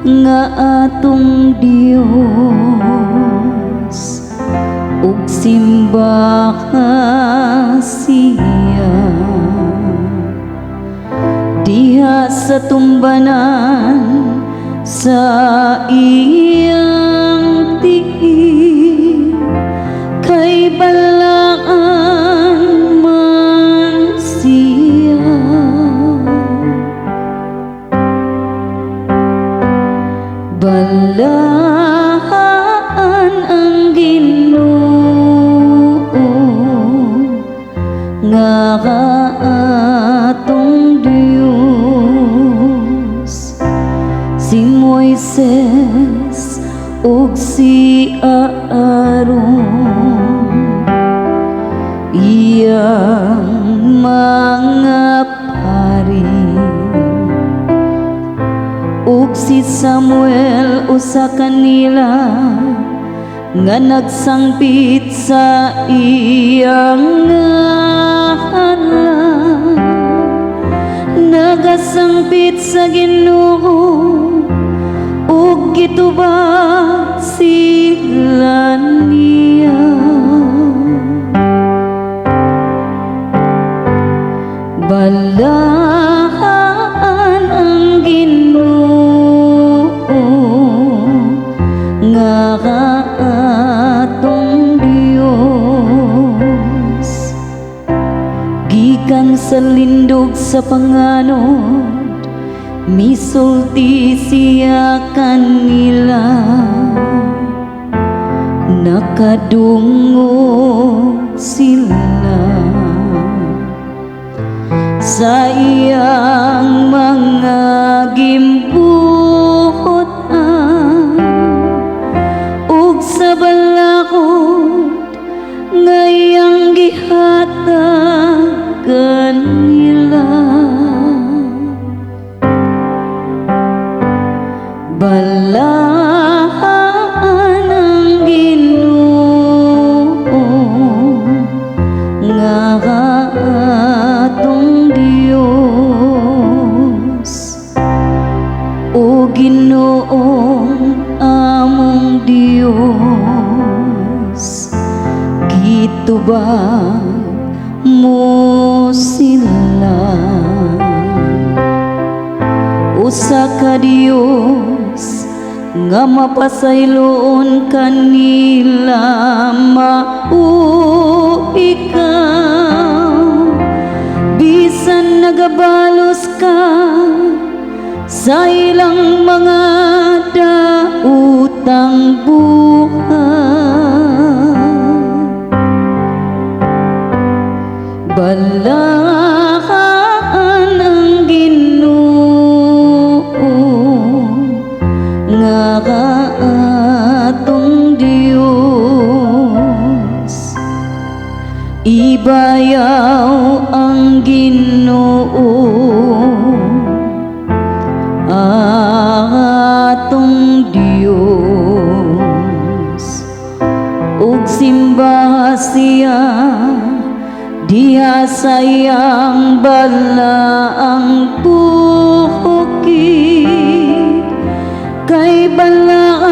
nga atong Dios ug simba siya diha sa tumbanan sa iyang tiil kay balaan man siya balaan ang Ginoo nga atong Dios si Moises ug si Aaron iyang mga pari ug si Samuel usa kanila nga nagsangpit sa iyang ngalan nagasangpit sa Ginoo ug gitubag sila niya balaan ang Ginoo nga atong Dios gikan sa lindog sa panganod misulti siya kanila nakadungog sila sa iyang mga gimbuhotan ug sa balakod nga iyang gihatag kanila balaan ang Ginoo nga atong Dios o Ginoong among Dios gitubag mo sila usa ka Dios nga mapasayloon kanila mao ikaw bisan nagabalos ka sa ilang mga daotang buhay balaan ang Ginoo nga atong Dios ibayaw ang Ginoo atong Dios ug simba siya diha sa iyang balaang bukid kay bala